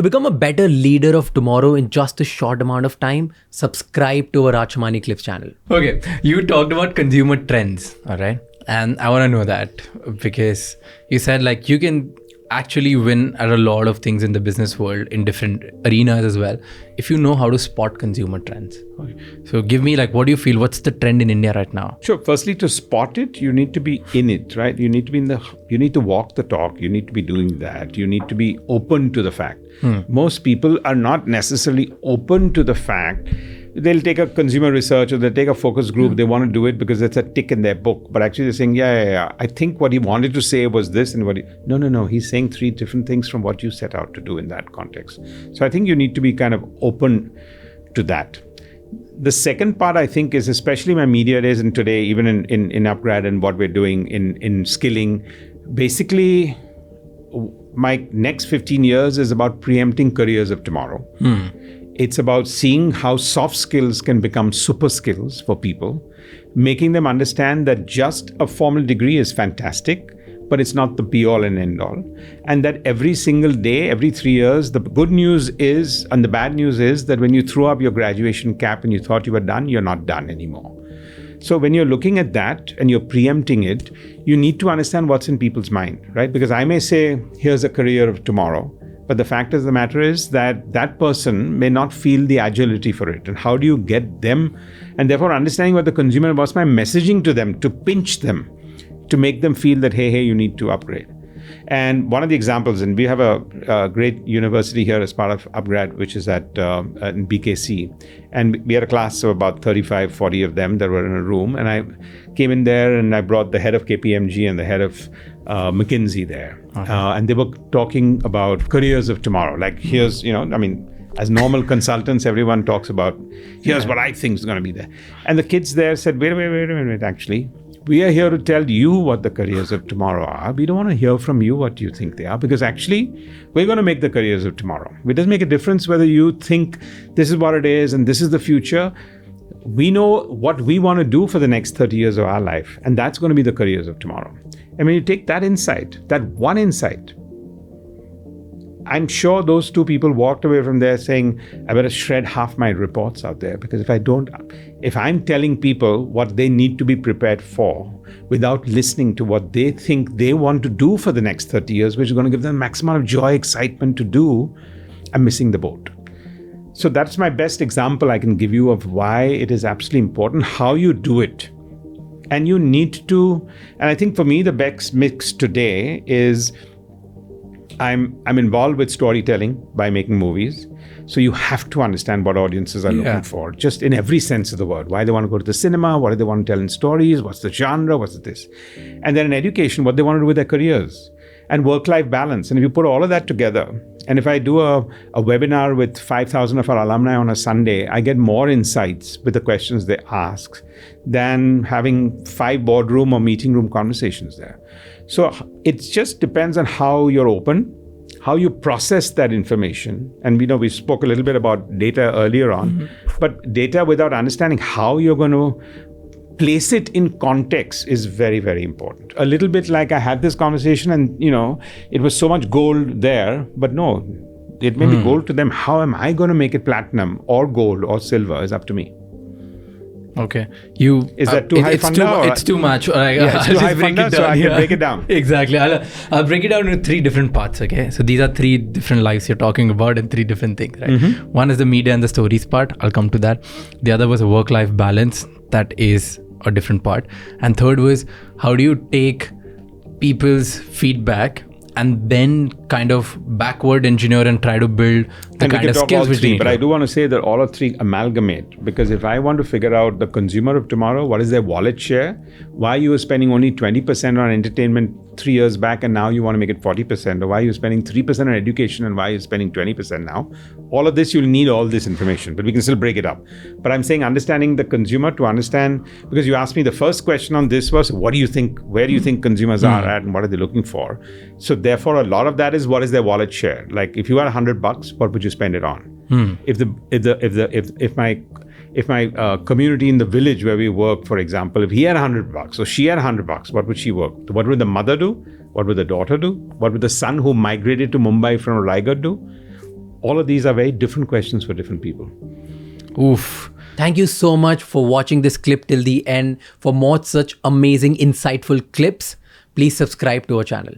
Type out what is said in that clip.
To become a better leader of tomorrow in just a short amount of time, subscribe to our Raj Shamani Clips channel. Okay, you talked about consumer trends, all right? And I want to know that because you said like you can actually win at a lot of things in the business world in different arenas as well if you know how to spot consumer trends. Okay. So give me like, what do you feel? What's the trend in India right now? Sure. Firstly, to spot it, you need to be in it, right? You need to be you need to walk the talk. You need to be doing that. You need to be open to the fact. Most people are not necessarily open to the fact. They'll take a consumer research or they'll take a focus group. They want to do it because it's a tick in their book. But actually they're saying, yeah. I think what he wanted to say was this and No. He's saying three different things from what you set out to do in that context. So I think you need to be kind of open to that. The second part, I think, is especially my media days and today, even in Upgrad and what we're doing in skilling, basically my next 15 years is about preempting careers of tomorrow. It's about seeing how soft skills can become super skills for people, making them understand that just a formal degree is fantastic, but it's not the be all and end all. And that every single day, every 3 years, the good news is, and the bad news is that when you throw up your graduation cap and you thought you were done, you're not done anymore. So when you're looking at that and you're preempting it, you need to understand what's in people's mind, right? Because I may say, here's a career of tomorrow. But the fact of the matter is that that person may not feel the agility for it. And how do you get them? And therefore understanding what the consumer wants, my messaging to them, to pinch them, to make them feel that, hey, you need to upgrade. And one of the examples, and we have a great university here as part of Upgrad, which is at in BKC. And we had a class of about 35, 40 of them that were in a room. And I came in there and I brought the head of KPMG and the head of McKinsey there. Okay. And they were talking about careers of tomorrow. Like here's, as normal consultants, everyone talks about, here's what I think is going to be there. And the kids there said, wait a minute, actually. We are here to tell you what the careers of tomorrow are. We don't want to hear from you what you think they are, because actually we're going to make the careers of tomorrow. It doesn't make a difference whether you think this is what it is and this is the future. We know what we want to do for the next 30 years of our life, and that's going to be the careers of tomorrow. And when you take that insight, that one insight, I'm sure those two people walked away from there saying, I better shred half my reports out there, because if I'm telling people what they need to be prepared for without listening to what they think they want to do for the next 30 years, which is going to give them maximum of joy, excitement to do, I'm missing the boat. So that's my best example I can give you of why it is absolutely important how you do it. And you need to, and I think for me, the best mix today is I'm involved with storytelling by making movies. So you have to understand what audiences are looking for, just in every sense of the word. Why they want to go to the cinema, what do they want to tell in stories, what's the genre, what's this. And then in education, what they want to do with their careers. And work-life balance. And if you put all of that together, and if I do a webinar with 5,000 of our alumni on a Sunday, I get more insights with the questions they ask than having 5 boardroom or meeting room conversations there. So it just depends on how you're open, how you process that information. And we spoke a little bit about data earlier on, but data without understanding how you're going to place it in context is very, very important. A little bit like I had this conversation and, it was so much gold there, but no, it may be gold to them. How am I going to make it platinum or gold or silver is up to me. Okay. Is that too high funda? It's too much. It's too high funda, so I can break it down. Exactly. I'll break it down into 3 different parts, okay? So these are 3 different lives you're talking about and 3 different things, right? One is the media and the stories part. I'll come to that. The other was a work-life balance. That is a different part. And third was, how do you take people's feedback and then kind of backward engineer and try to build the kind of skills which they need. But I do want to say that all of 3 amalgamate, because if I want to figure out the consumer of tomorrow, what is their wallet share, why you were spending only 20% on entertainment 3 years back and now you want to make it 40%, or why you're spending 3% on education and why you're spending 20% now, all of this, you'll need all this information, but we can still break it up. But I'm saying understanding the consumer to understand, because you asked me the first question on this was, what do you think, where do you think consumers are at and what are they looking for? So therefore, a lot of that is what is their wallet share. Like if you had $100, what would you spend it on? If my community in the village where we work, for example, if he had $100 or she had $100, what would she work? What would the mother do? What would the daughter do? What would the son who migrated to Mumbai from Raigad do? all of these are very different questions for different people. Oof. Thank you so much for watching this clip till the end. For more such amazing, insightful clips, please subscribe to our channel.